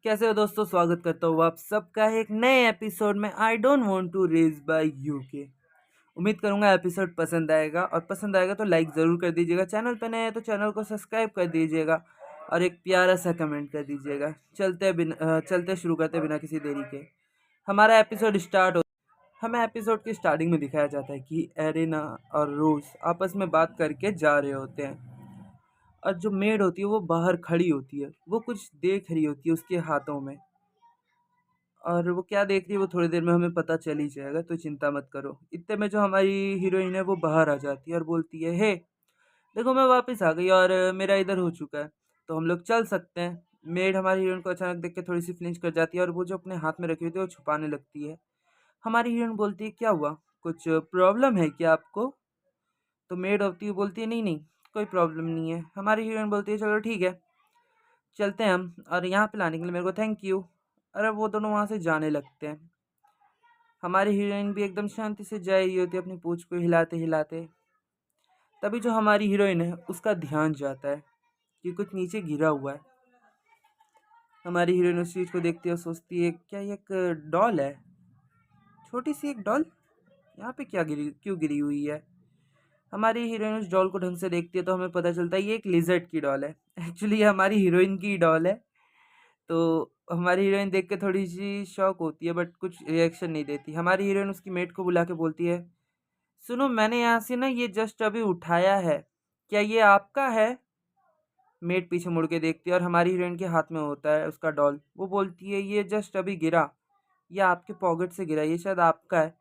कैसे हो दोस्तों। स्वागत करता हूँ आप सबका एक नए एपिसोड में I don't want to raise bye UK. उम्मीद करूंगा एपिसोड पसंद आएगा और पसंद आएगा तो लाइक ज़रूर कर दीजिएगा। चैनल पे नए हैं तो चैनल को सब्सक्राइब कर दीजिएगा और एक प्यारा सा कमेंट कर दीजिएगा। चलते शुरू करते बिना किसी देरी के। हमारा एपिसोड स्टार्ट हो। हमें एपिसोड की स्टार्टिंग में दिखाया जाता है कि एरिना और रोज आपस में बात करके जा रहे होते हैं और जो मेड होती है वो बाहर खड़ी होती है। वो कुछ देख रही होती है उसके हाथों में, और वो क्या देख रही है वो थोड़ी देर में हमें पता चल ही जाएगा, तो चिंता मत करो। इतने में जो हमारी हीरोइन है वो बाहर आ जाती है और बोलती है, हे देखो मैं वापस आ गई और मेरा इधर हो चुका है, तो हम लोग चल सकते हैं। मेड हमारी हीरोइन को अचानक देख के थोड़ी सी फ्लिंच कर जाती है और वो जो अपने हाथ में रखी हुई थी वो छुपाने लगती है। हमारी हीरोइन बोलती है, क्या हुआ, कुछ प्रॉब्लम है क्या आपको? तो मेड होती है बोलती है, नहीं नहीं कोई प्रॉब्लम नहीं है। हमारी हीरोइन बोलती है, चलो ठीक है चलते हैं हम, और यहाँ पे लाने के लिए मेरे को थैंक यू। अरे वो दोनों वहाँ से जाने लगते हैं। हमारी हीरोइन भी एकदम शांति से जा रही होती है अपनी पूंछ को हिलाते हिलाते। तभी जो हमारी हीरोइन है उसका ध्यान जाता है कि कुछ नीचे गिरा हुआ है। हमारी हीरोइन उस चीज़ को देखती है और सोचती है, क्या ये एक डॉल है, छोटी सी एक डॉल, यहाँ पे क्यों गिरी हुई है। हमारी हीरोइन उस डॉल को ढंग से देखती है तो हमें पता चलता है ये एक लिजर्ट की डॉल है। एक्चुअली ये हमारी हीरोइन की डॉल है। तो हमारी हीरोइन देख के थोड़ी सी शॉक होती है बट कुछ रिएक्शन नहीं देती। हमारी हीरोइन उसकी मेट को बुला के बोलती है, सुनो मैंने यहाँ से ना ये जस्ट अभी उठाया है, क्या ये आपका है? मेट पीछे मुड़ के देखती है और हमारी हीरोइन के हाथ में होता है उसका डॉल। वो बोलती है, ये जस्ट अभी गिरा, ये आपके पॉकेट से गिरा, ये शायद आपका है।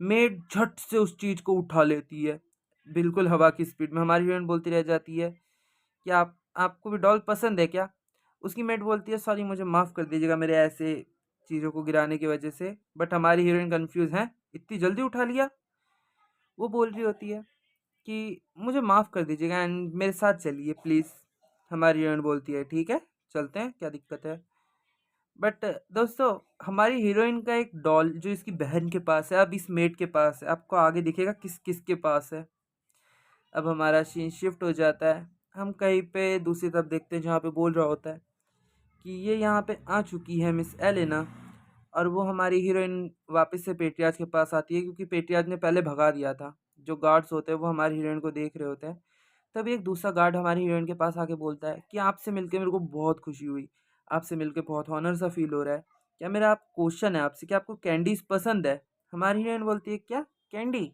मेट झट से उस चीज़ को उठा लेती है बिल्कुल हवा की स्पीड में। हमारी हीरोइन बोलती रह जाती है, क्या आपको भी डॉल पसंद है क्या? उसकी मेट बोलती है, सॉरी मुझे माफ़ कर दीजिएगा मेरे ऐसे चीज़ों को गिराने की वजह से। बट हमारी हीरोइन कंफ्यूज है, इतनी जल्दी उठा लिया। वो बोल रही होती है कि मुझे माफ़ कर दीजिएगा एंड मेरे साथ चलिए प्लीज़। हमारी हीरोइन बोलती है, ठीक है चलते हैं, क्या दिक्कत है। बट दोस्तों, हमारी हीरोइन का एक डॉल जो इसकी बहन के पास है, अब इस मेट के पास है। आपको आगे दिखेगा किस किस के पास है। अब हमारा सीन शिफ्ट हो जाता है। हम कहीं पे दूसरी तरफ देखते हैं जहाँ पे बोल रहा होता है कि ये यहाँ पे आ चुकी है मिस एलेना। और वो हमारी हीरोइन वापस से पेट्रियाज के पास आती है क्योंकि पेट्रियाज ने पहले भगा दिया था। जो गार्ड्स होते हैं वो हमारी हीरोइन को देख रहे होते हैं। तभी एक दूसरा गार्ड हमारी हीरोइन के पास आके बोलता है कि आपसे मिलके मेरे को बहुत खुशी हुई, आपसे मिलके बहुत ऑनर सा फील हो रहा है। क्या मेरा आप क्वेश्चन है आपसे कि आपको कैंडीज पसंद है? हमारी हीरोइन बोलती है, क्या कैंडी?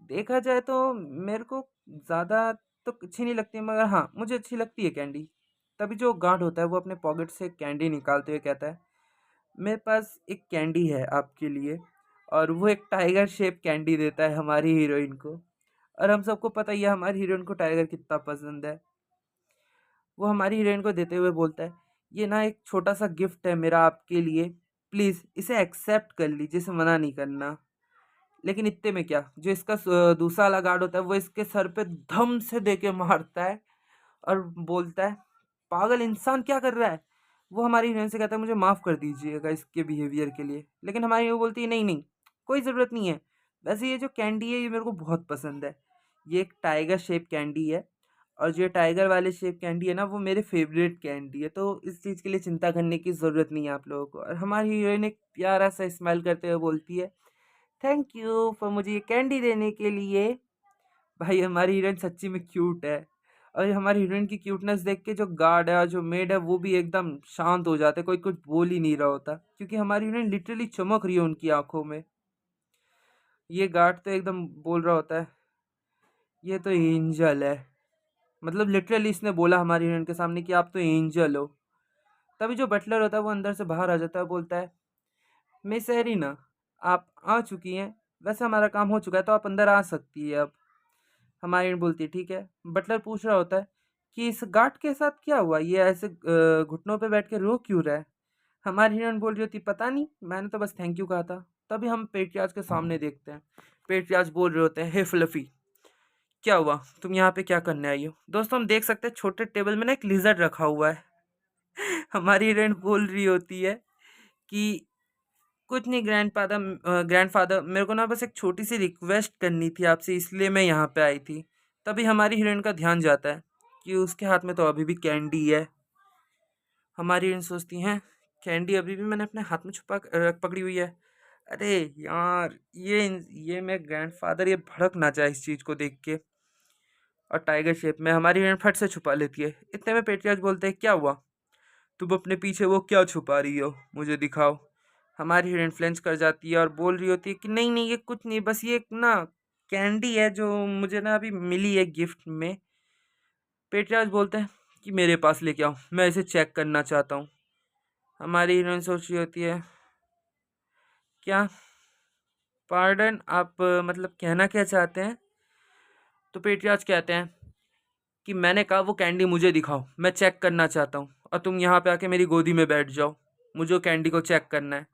देखा जाए तो मेरे को ज़्यादा तो अच्छी नहीं लगती, मगर हाँ मुझे अच्छी लगती है कैंडी। तभी जो गार्ड होता है वो अपने पॉकेट से कैंडी निकालते हुए कहता है, मेरे पास एक कैंडी है आपके लिए। और वो एक टाइगर शेप कैंडी देता है हमारी हीरोइन को। और हम सबको पता ही है हमारी हीरोइन को टाइगर कितना पसंद है। वो हमारी हीरोइन को देते हुए बोलता है, ये ना एक छोटा सा गिफ्ट है मेरा आपके लिए, प्लीज़ इसे एक्सेप्ट कर लीजिए, इसे मना नहीं करना। लेकिन इत्ते में क्या, जो इसका दूसरा वाला गार्ड होता है वो इसके सर पे धम से दे के मारता है और बोलता है, पागल इंसान क्या कर रहा है? वो हमारी हीरोइन से कहता है, मुझे माफ़ कर दीजिएगा इसके बिहेवियर के लिए। लेकिन हमारी वो बोलती है, नहीं नहीं कोई ज़रूरत नहीं है। वैसे ये जो कैंडी है ये मेरे को बहुत पसंद है। ये एक टाइगर शेप कैंडी है और जो ये टाइगर वाले शेप कैंडी है ना वो मेरे फेवरेट कैंडी है, तो इस चीज़ के लिए चिंता करने की ज़रूरत नहीं है आप लोगों को। और हमारी हीरोइन एक प्यारा सा स्माइल करते हुए बोलती है, थैंक यू फॉर मुझे ये कैंडी देने के लिए। भाई हमारी हीरोइन सच्ची में क्यूट है। और हमारी हीरोइन की क्यूटनेस देख के जो गार्ड है और जो मेड है वो भी एकदम शांत हो जाते, कोई कुछ बोल ही नहीं रहा होता क्योंकि हमारी हीरोइन लिटरली चमक रही है उनकी आंखों में। ये गार्ड तो एकदम बोल रहा होता है, ये तो एंजल है। मतलब लिटरली इसने बोला हमारी हीरोइन के सामने कि आप तो एंजल हो। तभी जो बटलर होता है वो अंदर से बाहर आ जाता है, बोलता है, मिस एरिना आप आ चुकी हैं, वैसे हमारा काम हो चुका है तो आप अंदर आ सकती है अब। हमारी हीरोइन बोलती है, ठीक है। बटलर पूछ रहा होता है कि इस गार्ड के साथ क्या हुआ, ये ऐसे घुटनों पे बैठ के रो क्यों रहा है? हमारी हीरोइन बोल रही होती, पता नहीं मैंने तो बस थैंक यू कहा था। तभी हम पेट्रियाज के सामने देखते हैं। पेट्रियाज बोल रहे होते हैं, हे फ्लफी क्या हुआ, तुम यहाँ पे क्या करने आई हो? दोस्तों हम देख सकते हैं छोटे टेबल में ना एक लिजर्ड रखा हुआ है। हमारी हीरोइन बोल रही होती है कि कुछ नहीं ग्रैंडफादर मेरे को ना बस एक छोटी सी रिक्वेस्ट करनी थी आपसे, इसलिए मैं यहाँ पे आई थी। तभी हमारी हीरोइन का ध्यान जाता है कि उसके हाथ में तो अभी भी कैंडी है। हमारी हीरोइन सोचती हैं कैंडी अभी भी मैंने अपने हाथ में छुपा पकड़ी हुई है। अरे यार, ये मैं ग्रैंडफादर ये भड़क ना जाए इस चीज़ को देख के, और टाइगर शेप में हमारी हीरोइन फट से छुपा लेती है। इतने में पेट्रियाज बोलते हैं, क्या हुआ? तुम अपने पीछे वो क्या छुपा रही हो, मुझे दिखाओ। हमारी हीरोइन फ्लेंच कर जाती है और बोल रही होती है कि नहीं नहीं, ये कुछ नहीं, बस ये एक ना कैंडी है जो मुझे ना अभी मिली है गिफ्ट में। पेट्रियाज बोलते हैं कि मेरे पास लेके आओ, मैं इसे चेक करना चाहता हूँ। हमारी हीरोइन सोच रही होती है, क्या? पार्डन, आप मतलब कहना क्या चाहते हैं? तो पेट्रियाज कहते हैं कि मैंने कहा वो कैंडी मुझे दिखाओ, मैं चेक करना चाहता हूँ, और तुम यहाँ पे आके मेरी गोदी में बैठ जाओ, मुझे वो कैंडी को चेक करना है।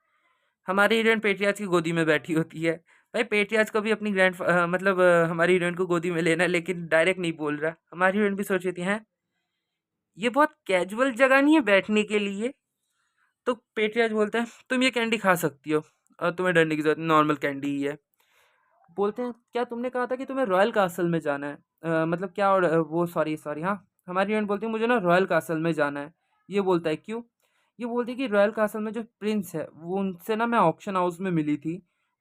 हमारी हीरोइन पेट्रियाज की गोदी में बैठी होती है। भाई पेट्रियाज को भी अपनी मतलब हमारी हीरोइन को गोदी में लेना है, लेकिन डायरेक्ट नहीं बोल रहा। हमारी हीरोइन भी सोच रही थी, हैं ये बहुत कैजुअल जगह नहीं है बैठने के लिए। तो पेट्रियाज बोलते हैं तुम ये कैंडी खा सकती हो, और तुम्हें डरने की जरूरत नहीं, नॉर्मल कैंडी ही है। बोलते हैं क्या तुमने कहा था कि तुम्हें रॉयल कासल में जाना है? मतलब क्या, और वो सॉरी सॉरी, हाँ। हमारी फ्रेंड बोलती है मुझे ना रॉयल कासल में जाना है। ये बोलता है क्यों? ये बोलती है कि रॉयल कासल में जो प्रिंस है वो, उनसे ना मैं ऑक्शन हाउस में मिली थी,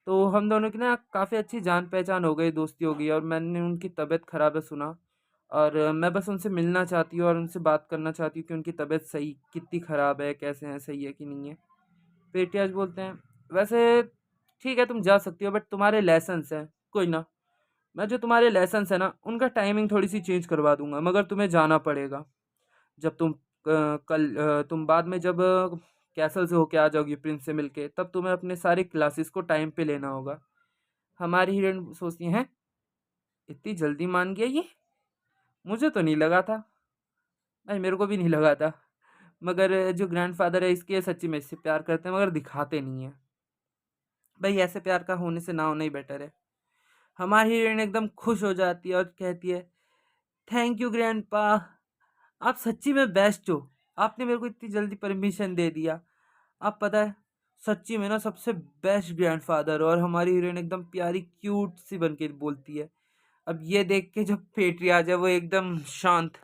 तो हम दोनों की ना काफ़ी अच्छी जान पहचान हो गई, दोस्ती हो गई, और मैंने उनकी तबीयत ख़राब है सुना, और मैं बस उनसे मिलना चाहती हूँ और उनसे बात करना चाहती हूँ कि उनकी तबीयत सही कितनी ख़राब है, कैसे हैं, सही है कि नहीं है। पेटियाज बोलते हैं वैसे ठीक है तुम जा सकती हो, बट तुम्हारे लेसन्स हैं, कोई ना, मैं जो तुम्हारे लेसन्स हैं ना उनका टाइमिंग थोड़ी सी चेंज करवा दूंगा, मगर तुम्हें जाना पड़ेगा। जब तुम तुम बाद में जब कैसल से होके आ जाओगी प्रिंस से मिलके, तब तुम्हें अपने सारे क्लासेस को टाइम पे लेना होगा। हमारी हीरोइन सोचती हैं इतनी जल्दी मान गया ये, मुझे तो नहीं लगा था। भाई मेरे को भी नहीं लगा था, मगर जो ग्रैंडफादर है इसके, सच्ची में इससे प्यार करते हैं मगर दिखाते नहीं है। भाई ऐसे प्यार का होने से ना होना ही बेटर है। हमारी हीरोइन एकदम खुश हो जाती है और कहती है थैंक यू ग्रैंडपा, आप सच्ची में बेस्ट हो, आपने मेरे को इतनी जल्दी परमिशन दे दिया। आप पता है सच्ची में ना सबसे बेस्ट ग्रैंडफादर हो। और हमारी हीरोइन एकदम प्यारी क्यूट सी बन के बोलती है। अब ये देख के जब पेट्री आ जाए वो एकदम शांत।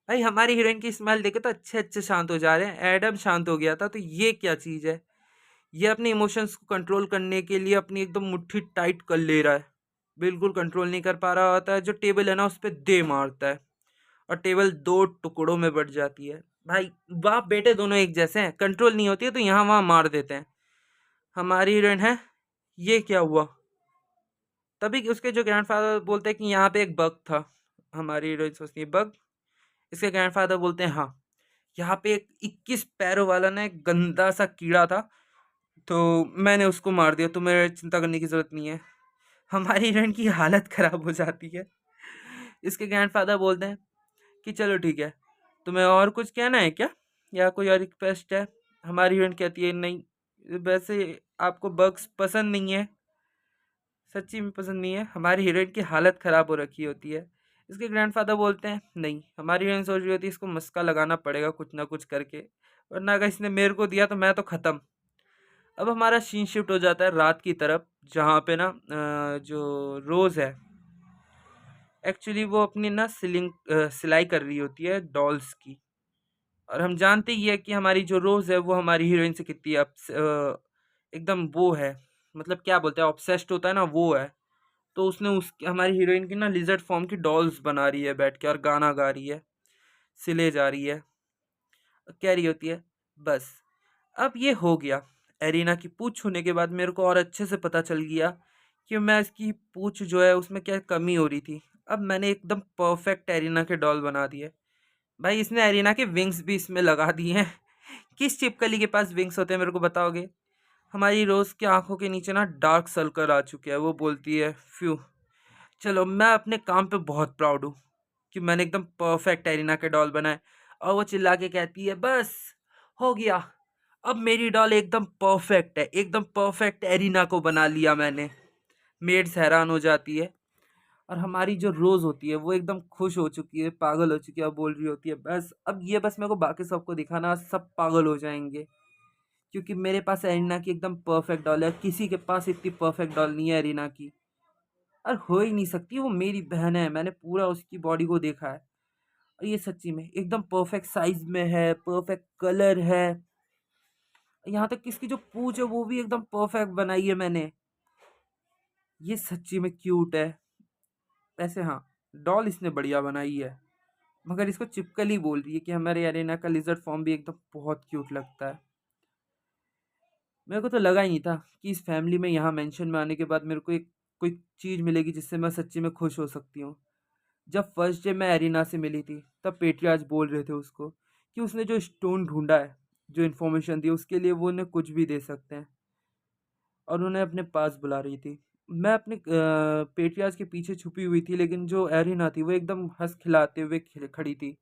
भाई हमारी हीरोइन की स्माइल देखे तो अच्छे अच्छे शांत हो जा रहे हैं। एडम शांत हो गया था, तो ये क्या चीज़ है? ये अपने इमोशंस को कंट्रोल करने के लिए अपनी एकदम मुट्ठी टाइट कर ले रहा है, बिल्कुल कंट्रोल नहीं कर पा रहा होता है। जो टेबल है ना उस पर दे मारता है, और टेबल दो टुकड़ों में बढ़ जाती है। भाई बाप बेटे दोनों एक जैसे हैं, कंट्रोल नहीं होती है तो यहाँ वहाँ मार देते हैं। हमारी हीरोइन है, ये क्या हुआ? तभी उसके जो ग्रैंडफादर बोलते हैं कि यहाँ पे एक बग था। हमारी हीरोइन सोचती है बग? इसके ग्रैंडफादर बोलते हैं हाँ, यहाँ पे एक 21 पैरों वाला ना एक गंदा सा कीड़ा था, तो मैंने उसको मार दिया, तुम्हें चिंता करने की ज़रूरत नहीं है। हमारी हीरोइन की हालत ख़राब हो जाती है। इसके ग्रैंडफ़ादर बोलते हैं कि चलो ठीक है, तुम्हें और कुछ कहना है क्या? या कोई और रिक्वेस्ट है? हमारी हीरोइन कहती है नहीं, वैसे आपको बग्स पसंद नहीं है? सच्ची में पसंद नहीं है? हमारी हीरोइन की हालत ख़राब हो रखी होती है। इसके ग्रैंडफ़ादर बोलते हैं नहीं। हमारी हीरोइन सोच रही होती है इसको मस्का लगाना पड़ेगा कुछ ना कुछ करके, वरना अगर इसने मेरे को दिया तो मैं तो ख़त्म। अब हमारा सीन शिफ्ट हो जाता है रात की तरफ, जहाँ पे ना जो रोज़ है एक्चुअली वो अपनी ना सिलाई कर रही होती है डॉल्स की। और हम जानते ही है कि हमारी जो रोज़ है वो हमारी हीरोइन से कितनी एकदम वो है, मतलब क्या बोलते हैं, ऑब्सेस्ड होता है ना, वो है। तो उसने उस हमारी हीरोइन की ना लिजर्ड फॉर्म की डॉल्स बना रही है बैठ के, और गाना गा रही है, सिले जा रही है, कह रही होती है बस। अब ये हो गया। एरिना की पूँछ छूने के बाद मेरे को और अच्छे से पता चल गया कि मैं इसकी पूँछ जो है उसमें क्या कमी हो रही थी। अब मैंने एकदम परफेक्ट एरिना के डॉल बना दिए। भाई इसने एरिना के विंग्स भी इसमें लगा दिए हैं। किस छिपकली के पास विंग्स होते हैं मेरे को बताओगे? हमारी रोज़ की आंखों के नीचे ना डार्क सर्कल आ चुके हैं। वो बोलती है फ्यू, चलो मैं अपने काम पे बहुत प्राउड हूँ कि मैंने एकदम परफेक्ट एरिना के डॉल बनाए। और वो चिल्ला के कहती है बस हो गया, अब मेरी डॉल एकदम परफेक्ट है, एकदम परफेक्ट एरिना को बना लिया मैंने। मेड्स हैरान हो जाती है। और हमारी जो रोज़ होती है वो एकदम खुश हो चुकी है, पागल हो चुकी है, अब बोल रही होती है बस अब ये बस मेरे को बाकी सबको दिखाना, सब पागल हो जाएंगे, क्योंकि मेरे पास एरिना की एकदम परफेक्ट डॉल है। किसी के पास इतनी परफेक्ट डॉल नहीं है एरिना की, और हो ही नहीं सकती, वो मेरी बहन है, मैंने पूरा उसकी बॉडी को देखा है। और ये सच्ची में एकदम परफेक्ट साइज़ में है, परफेक्ट कलर है। यहाँ तक कि इसकी जो पूँछ है वो भी एकदम परफेक्ट बनाई है मैंने। ये सच्ची में क्यूट है। वैसे हाँ, डॉल इसने बढ़िया बनाई है, मगर इसको चिपकली बोल रही है कि हमारे एरिना का लिज़र्ड फॉर्म भी एकदम बहुत क्यूट लगता है। मेरे को तो लगा ही नहीं था कि इस फैमिली में यहाँ मेंशन में आने के बाद मेरे को एक कोई चीज़ मिलेगी जिससे मैं सच्ची में खुश हो सकती हूँ। जब फर्स्ट डे मैं एरिना से मिली थी, तब पेट्रियार्च बोल रहे थे उसको कि उसने जो स्टोन ढूँढा है, जो इन्फॉर्मेशन दी उसके लिए वो उन्हें कुछ भी दे सकते हैं, और उन्हें अपने पास बुला रही थी। मैं अपने पेट्रियार्च के पीछे छुपी हुई थी, लेकिन जो एरिना थी वो एकदम हँस खिलाते हुए खड़ी थी।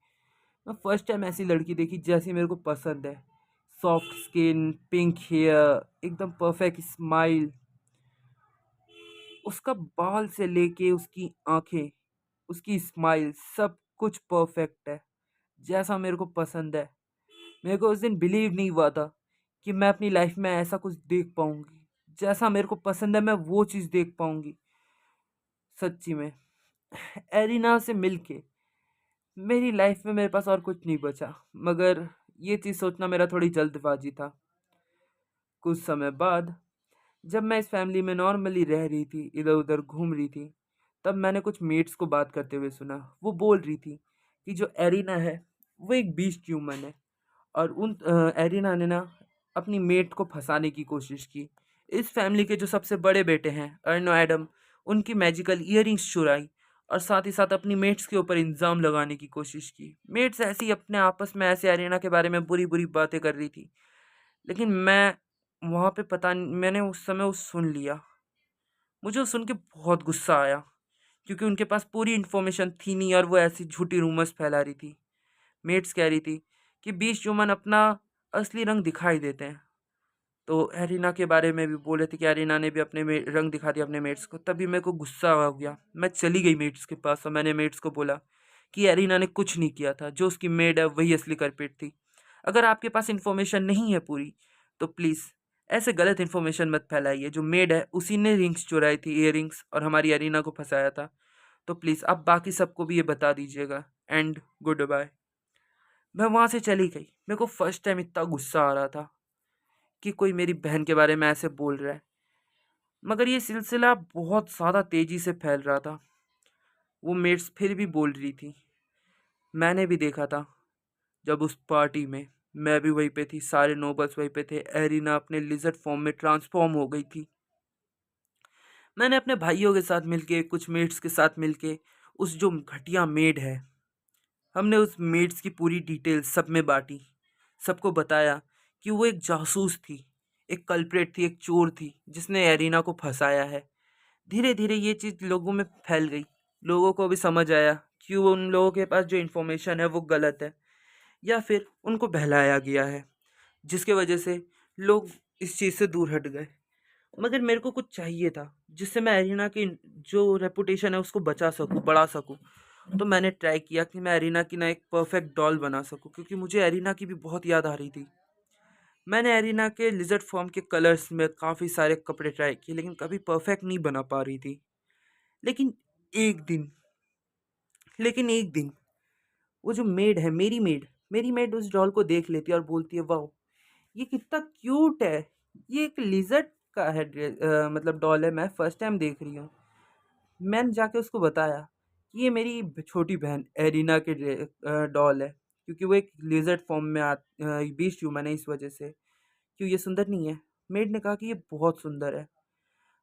मैं फर्स्ट टाइम ऐसी लड़की देखी जैसी मेरे को पसंद है। सॉफ्ट स्किन, पिंक हेयर, एकदम परफेक्ट स्माइल, उसका बाल से लेके उसकी आँखें, उसकी स्माइल सब कुछ परफेक्ट है, जैसा मेरे को पसंद है। मेरे को उस दिन बिलीव नहीं हुआ था कि मैं अपनी लाइफ में ऐसा कुछ देख पाऊँगी। जैसा मेरे को पसंद है मैं वो चीज़ देख पाऊँगी। सच्ची में एरिना से मिलके मेरी लाइफ में मेरे पास और कुछ नहीं बचा, मगर ये चीज़ सोचना मेरा थोड़ी जल्दबाजी था। कुछ समय बाद जब मैं इस फैमिली में नॉर्मली रह रही थी, इधर-उधर घूम रही थी, तब मैंने कुछ मेट्स को बात करते हुए सुना। वो बोल रही थी कि जो एरिना है, वो एक बीस्ट ह्यूमन है, और एरिना ने ना अपनी मेट को फँसाने की कोशिश की। इस फैमिली के जो सबसे बड़े बेटे हैं, अर्नो एडम, उनकी मैजिकल इयररिंग्स चुराई और साथ ही साथ अपनी मेट्स के ऊपर इल्ज़ाम लगाने की कोशिश की। मेट्स ऐसे ही अपने आपस में ऐसे एरिना के बारे में बुरी-बुरी बातें कर रही थी। लेकिन मैं वहाँ पे पता नहीं, मैंने उस समय वो सुन लिया। मुझे वो सुन के बहुत गुस्सा आया, क्योंकि उनके पास पूरी इन्फॉर्मेशन थी नहीं और वो ऐसी झूठी रूमर्स फैला रही थी। मेट्स कह रही थी कि बीस्ट ह्यूमन अपना असली रंग दिखाई देते हैं। तो एरिना के बारे में भी बोल रहे थे कि एरिना ने भी अपने रंग दिखा दिया अपने मेट्स को। तभी मेरे को गुस्सा आ गया। मैं चली गई मेट्स के पास और मैंने मेट्स को बोला कि एरिना ने कुछ नहीं किया था। जो उसकी मेड है वही असली कल्प्रिट थी। अगर आपके पास इन्फॉर्मेशन नहीं है पूरी, तो प्लीज़ ऐसे गलत इन्फॉर्मेशन मत फैलाइए। जो मेड है उसी ने रिंग्स चुराई थी, इयररिंग्स, और हमारी एरिना को फंसाया था। तो प्लीज़ आप बाकी सबको भी ये बता दीजिएगा। And good bye. मैं वहाँ से चली गई। मेरे को फर्स्ट टाइम इतना गुस्सा आ रहा था कि कोई मेरी बहन के बारे में ऐसे बोल रहा है। मगर ये सिलसिला बहुत ज़्यादा तेज़ी से फैल रहा था। वो मेट्स फिर भी बोल रही थी। मैंने भी देखा था जब उस पार्टी में मैं भी वहीं पे थी, सारे नोबल्स वहीं पे थे, एरिना अपने लिज़र्ड फॉर्म में ट्रांसफ़ॉर्म हो गई थी। मैंने अपने भाइयों के साथ मिलके, कुछ मेट्स के साथ मिलके, उस जो घटिया मेड है, हमने उस मेट्स की पूरी डिटेल सब में बाँटी। सबको बताया कि वो एक जासूस थी, एक कल्प्रेट थी, एक चोर थी, जिसने एरिना को फँसाया है। धीरे-धीरे ये चीज़ लोगों में फैल गई। लोगों को भी समझ आया कि वो उन लोगों के पास जो इन्फॉर्मेशन है वो गलत है, या फिर उनको बहलाया गया है, जिसकी वजह से लोग इस चीज़ से दूर हट गए। मगर मेरे को कुछ चाहिए था, जिससे मैं एरिना की जो रेपुटेशन है उसको बचा सकूँ, बढ़ा सकूँ। तो मैंने ट्राई किया कि मैं एरिना की ना एक परफेक्ट डॉल बना सकूँ, क्योंकि मुझे एरिना की भी बहुत याद आ रही थी। मैंने एरिना के लिज़र्ड फॉर्म के कलर्स में काफ़ी सारे कपड़े ट्राई किए, लेकिन कभी परफेक्ट नहीं बना पा रही थी। लेकिन एक दिन लेकिन एक दिन वो जो मेड है, मेरी मेड उस डॉल को देख लेती है और बोलती है, वाओ! ये कितना क्यूट है। ये एक लिज़र्ड का है, मतलब डॉल है, मैं फर्स्ट टाइम देख रही हूँ। मैंने जाके उसको बताया कि ये मेरी छोटी बहन एरिना के डॉल है, क्योंकि वो एक लिज़र्ड फॉर्म में बीस्ट ह्यूमन है, इस वजह से। क्यों ये सुंदर नहीं है? मेड ने कहा कि ये बहुत सुंदर है,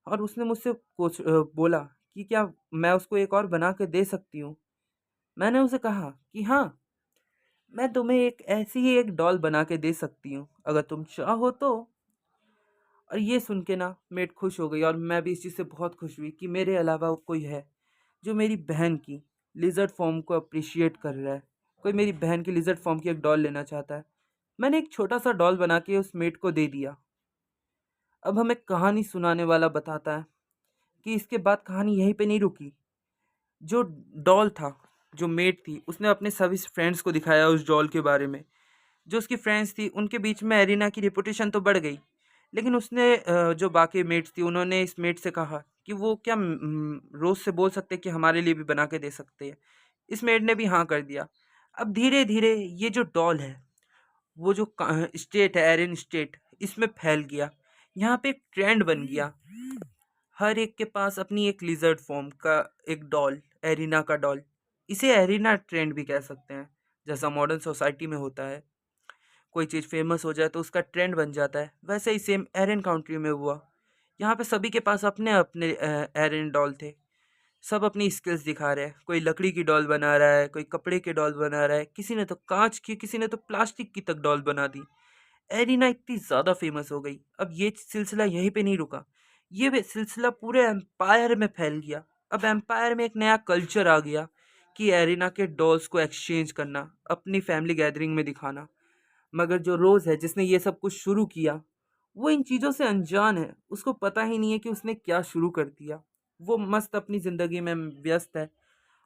और उसने मुझसे बोला कि क्या मैं उसको एक और बना के दे सकती हूँ? मैंने उसे कहा कि हाँ, मैं तुम्हें एक ऐसी ही एक डॉल बना के दे सकती हूँ, अगर तुम चाहो तो। और ये सुन के ना मेड खुश हो गई, और मैं भी इस चीज़ से बहुत खुश हुई कि मेरे अलावा कोई है जो मेरी बहन की लिज़र्ड फॉर्म को अप्रिशिएट कर रहा है। कोई मेरी बहन की लिज़र्ड फॉर्म की एक डॉल लेना चाहता है। मैंने एक छोटा-सा डॉल बना के उस मेड को दे दिया। अब हमें कहानी सुनाने वाला बताता है कि इसके बाद कहानी यहीं पे नहीं रुकी। जो डॉल था, जो मेड थी, उसने अपने सभी फ्रेंड्स को दिखाया उस डॉल के बारे में। जो उसकी फ्रेंड्स थी, उनके बीच में एरिना की रेपुटेशन तो बढ़ गई, लेकिन उसने जो बाकी मेट्स थी, उन्होंने इस मेट से कहा कि वो क्या रोज़ से बोल सकते हैं कि हमारे लिए भी बना के दे सकते हैं। इस मेड ने भी हाँ कर दिया। अब धीरे धीरे ये जो डॉल है, वो जो स्टेट है, एरिन स्टेट, इसमें फैल गया। यहाँ पे एक ट्रेंड बन गया, हर एक के पास अपनी एक लिजर्ड फॉर्म का एक डॉल, एरिना का डॉल। इसे एरिना ट्रेंड भी कह सकते हैं। जैसा मॉडर्न सोसाइटी में होता है, कोई चीज़ फेमस हो जाए तो उसका ट्रेंड बन जाता है, वैसे ही सेम एरिन काउंट्री में हुआ। यहाँ पे सभी के पास अपने अपने एरिन डॉल थे। सब अपनी स्किल्स दिखा रहे हैं, कोई लकड़ी की डॉल बना रहा है, कोई कपड़े के डॉल बना रहा है, किसी ने तो कांच की, किसी ने तो प्लास्टिक की तक डॉल बना दी। एरिना इतनी ज़्यादा फेमस हो गई। अब ये सिलसिला यहीं पे नहीं रुका, सिलसिला पूरे एम्पायर में फैल गया। अब एम्पायर में एक नया कल्चर आ गया कि एरिना के डॉल्स को एक्सचेंज करना, अपनी फैमिली गैदरिंग में दिखाना। मगर जो रोज़ है, जिसने ये सब कुछ शुरू किया, वो इन चीज़ों से अनजान है। उसको पता ही नहीं है कि उसने क्या शुरू कर दिया। वो मस्त अपनी ज़िंदगी में व्यस्त है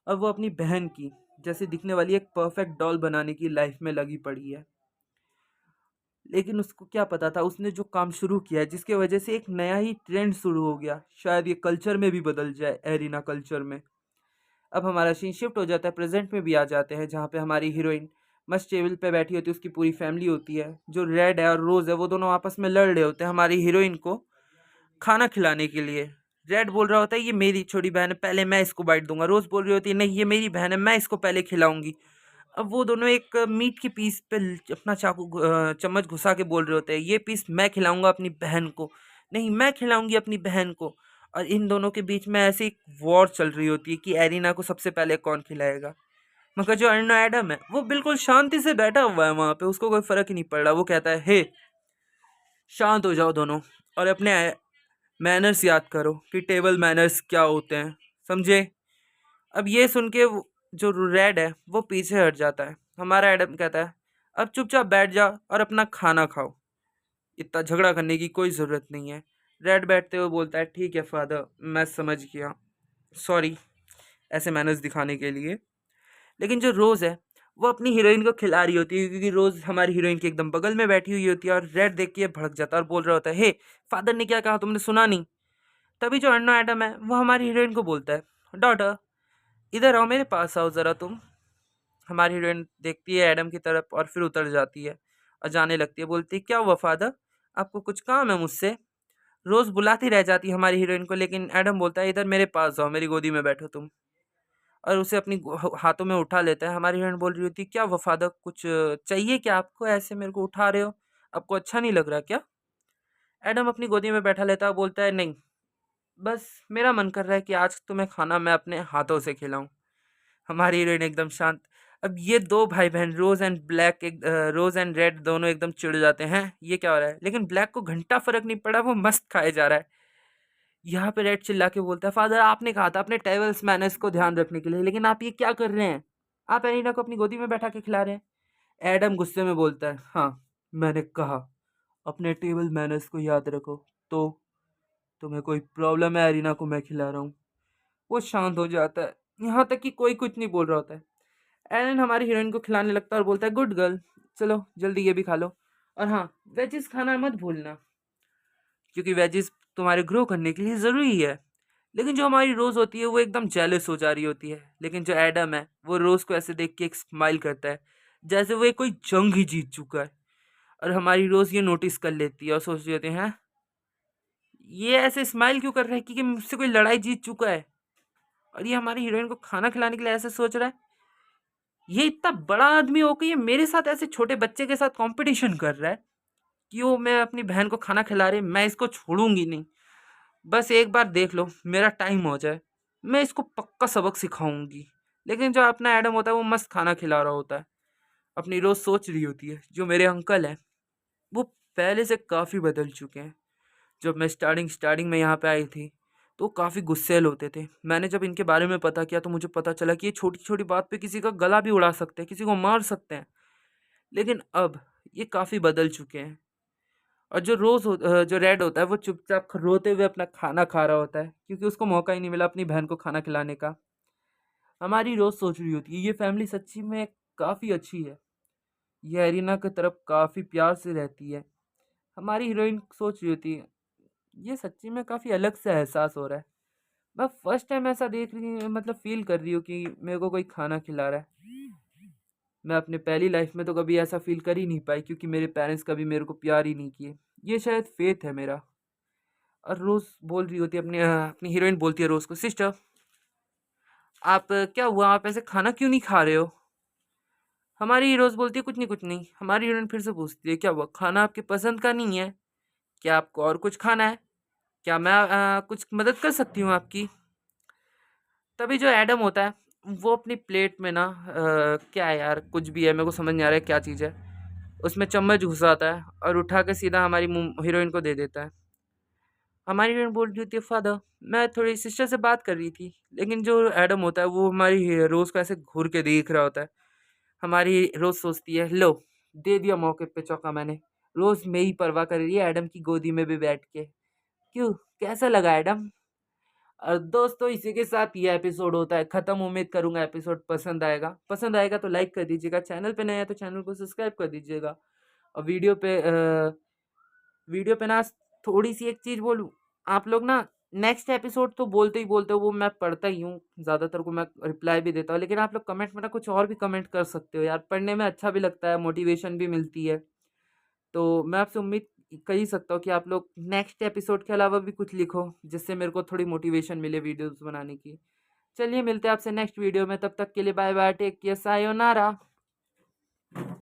और वो अपनी बहन की जैसे दिखने वाली एक परफेक्ट डॉल बनाने की लाइफ में लगी पड़ी है। लेकिन उसको क्या पता था, उसने जो काम शुरू किया है, जिसके वजह से एक नया ही ट्रेंड शुरू हो गया, शायद ये कल्चर में भी बदल जाए, एरिना कल्चर में। अब हमारा सीन शिफ्ट हो जाता है, प्रेजेंट में भी आ जाते हैं, जहाँ पे हमारी हीरोइन मस्त टेबल पे बैठी होती है, उसकी पूरी फैमिली होती है। जो रेड है और रोज है, वो दोनों आपस में लड़ रहे होते हैं हमारी हीरोइन को खाना खिलाने के लिए। रेड बोल रहा होता है ये मेरी छोटी बहन है, पहले मैं इसको बाइट दूंगा। रोज बोल रही होती है नहीं ये मेरी बहन है, मैं इसको पहले खिलाऊंगी। अब वो दोनों एक मीट की पीस पे अपना चम्मच घुसा के बोल रहे होते हैं ये पीस मैं खिलाऊंगा अपनी बहन को, नहीं मैं खिलाऊंगी अपनी बहन को। और इन दोनों के बीच में ऐसी एक वॉर चल रही होती है कि एरिना को सबसे पहले कौन खिलाएगा। मगर जो अर्नो एडम है, वो बिल्कुल शांति से बैठा हुआ है वहां पे, उसको कोई फर्क ही नहीं पड़ रहा। वो कहता है हे, शांत हो जाओ दोनों और अपने मैनर्स याद करो कि टेबल मैनर्स क्या होते हैं, समझे। अब ये सुन के जो रेड है वो पीछे हट जाता है। हमारा एडम कहता है अब चुपचाप बैठ जाओ और अपना खाना खाओ, इतना झगड़ा करने की कोई ज़रूरत नहीं है। रेड बैठते हुए बोलता है ठीक है फादर, मैं समझ गया, सॉरी ऐसे मैनर्स दिखाने के लिए। लेकिन जो रोज़ है, वो अपनी हीरोइन को खिला रही होती है, क्योंकि रोज़ हमारी हीरोइन के एकदम बगल में बैठी हुई होती है। और रेड देख के भड़क जाता है और बोल रहा होता है हे, फादर ने क्या कहा तुमने सुना नहीं। तभी जो अर्नो एडम है वो हमारी हीरोइन को बोलता है डॉटर, इधर आओ, मेरे पास आओ ज़रा तुम। हमारी हीरोइन देखती है एडम की तरफ और फिर उतर जाती है और जाने लगती है। बोलती है क्या हुआ फादर, आपको कुछ काम है मुझसे। रोज़ बुलाती रह जाती है हमारी हीरोइन को, लेकिन एडम बोलता है इधर मेरे पास आओ, मेरी गोदी में बैठो तुम। और उसे अपनी हाथों में उठा लेता है। हमारी हीरोइन बोल रही होती है क्या वफादर, कुछ चाहिए क्या आपको, ऐसे मेरे को उठा रहे हो, आपको अच्छा नहीं लग रहा क्या। एडम अपनी गोदी में बैठा लेता है, बोलता है नहीं, बस मेरा मन कर रहा है कि आज तुम्हें खाना मैं अपने हाथों से खिलाऊं। हमारी हीरोइन एकदम शांत। अब ये दो भाई बहन रोज एंड रेड दोनों एकदम चिढ़ जाते हैं, ये क्या हो रहा है। लेकिन ब्लैक को घंटा फर्क नहीं पड़ा, वो मस्त खाए जा रहा है। यहाँ पे रेड चिल्ला के बोलता है फादर आपने कहा था अपने टेबल्स मैनर्स को ध्यान रखने के लिए, लेकिन आप ये क्या कर रहे हैं, आप एलिना को अपनी गोदी में बैठा के खिला रहे हैं। एडम गुस्से में बोलता है हाँ, मैंने कहा अपने टेबल मैनर्स को याद रखो, तो तुम्हें कोई प्रॉब्लम है एरिना को मैं खिला रहा हूँ। वो शांत हो जाता है, यहाँ तक कि कोई कुछ नहीं बोल रहा होता है। एलन हमारी हीरोइन को खिलाने लगता है और बोलता है गुड गर्ल, चलो जल्दी ये भी खा लो, और हाँ वेजिस खाना मत भूलना, क्योंकि वेजिस तुम्हारे ग्रो करने के लिए ज़रूरी है। लेकिन जो हमारी रोज़ होती है वो एकदम जेलस हो जा रही होती है। लेकिन जो एडम है वो रोज़ को ऐसे देख के एक स्माइल करता है, जैसे वो एक कोई जंग ही जीत चुका है। और हमारी रोज़ ये नोटिस कर लेती है और सोच रही होती है हैं, ये ऐसे स्माइल क्यों कर रहा है कि मुझसे कोई लड़ाई जीत चुका है, और ये हमारी हीरोइन को खाना खिलाने के लिए ऐसे सोच रहा है। ये इतना बड़ा आदमी होकर ये मेरे साथ ऐसे छोटे बच्चे के साथ कंपटीशन कर रहा है कि वो मैं अपनी बहन को खाना खिला रही, मैं इसको छोड़ूंगी नहीं। बस एक बार देख लो मेरा टाइम हो जाए, मैं इसको पक्का सबक सिखाऊंगी। लेकिन जो अपना एडम होता है वो मस्त खाना खिला रहा होता है। अपनी रोज़ सोच रही होती है जो मेरे अंकल हैं वो पहले से काफ़ी बदल चुके हैं। जब मैं स्टार्टिंग स्टार्टिंग में यहाँ पे आई थी तो काफ़ी गुस्सैल होते थे। मैंने जब इनके बारे में पता किया तो मुझे पता चला कि ये छोटी छोटी बात पे किसी का गला भी उड़ा सकते हैं, किसी को मार सकते हैं। लेकिन अब ये काफ़ी बदल चुके हैं। और जो रेड होता है वो चुपचाप रोते हुए अपना खाना खा रहा होता है, क्योंकि उसको मौका ही नहीं मिला अपनी बहन को खाना खिलाने का। हमारी रोज़ सोच रही होती है ये फैमिली सच्ची में काफ़ी अच्छी है, ये एरिना की तरफ काफ़ी प्यार से रहती है। हमारी हीरोइन सोच रही होती है ये सच्ची में काफ़ी अलग सा एहसास हो रहा है, मैं फर्स्ट टाइम ऐसा देख रही हूँ, मतलब फील कर रही हूँ कि मेरे को कोई खाना खिला रहा है। मैं अपने पहली लाइफ में तो कभी ऐसा फ़ील कर ही नहीं पाई, क्योंकि मेरे पेरेंट्स कभी मेरे को प्यार ही नहीं किए। ये शायद फ़ेथ है मेरा। और रोज़ बोल रही होती है अपनी हीरोइन बोलती है रोज़ को, "सिस्टर, आप क्या हुआ? आप ऐसे खाना क्यों नहीं खा रहे हो?" हमारी हीरोज़ बोलती है, कुछ नहीं।" हमारी हीरोइन फिर से पूछती है, "क्या हुआ? खाना आपके पसंद का नहीं है? क्या आपको और कुछ खाना है? क्या मैं कुछ मदद कर सकती हूँ आपकी?" तभी जो एडम होता है, वो अपनी प्लेट में ना क्या है यार, कुछ भी है, मेरे को समझ नहीं आ रहा है क्या चीज़ है। उसमें चम्मच घुसाता है और उठा के सीधा हमारी हीरोइन को दे देता है। हमारी हीरोइन बोल रही होती है, "फादर, मैं थोड़ी सिस्टर से बात कर रही थी।" लेकिन जो एडम होता है, वो हमारी रोज़ को ऐसे घूर के देख रहा होता है। हमारी रोज़ सोचती है, "लो, दे दिया मौके पे चौका मैंने।" रोज़ मेरी परवाह कर रही है एडम की गोदी में भी बैठ के। "क्यों? कैसा लगा एडम?" और दोस्तों, इसी के साथ ये एपिसोड होता है ख़त्म। उम्मीद करूँगा एपिसोड पसंद आएगा तो लाइक कर दीजिएगा, चैनल पे नए हैं तो चैनल को सब्सक्राइब कर दीजिएगा। और वीडियो पे ना थोड़ी-सी एक चीज़ बोलूँ, आप लोग ना नेक्स्ट एपिसोड तो बोलते ही बोलते हो, वो मैं पढ़ता ही हूँ, ज़्यादातर को मैं रिप्लाई भी देता हूँ, लेकिन आप लोग कमेंट में ना कुछ और भी कमेंट कर सकते हो यार, पढ़ने में अच्छा भी लगता है, मोटिवेशन भी मिलती है। तो मैं आपसे उम्मीद कर ही सकता हूँ कि आप लोग नेक्स्ट एपिसोड के अलावा भी कुछ लिखो, जिससे मेरे को थोड़ी मोटिवेशन मिले वीडियोज़ बनाने की। चलिए मिलते हैं आपसे नेक्स्ट वीडियो में, तब तक के लिए bye bye, take care, sayonara.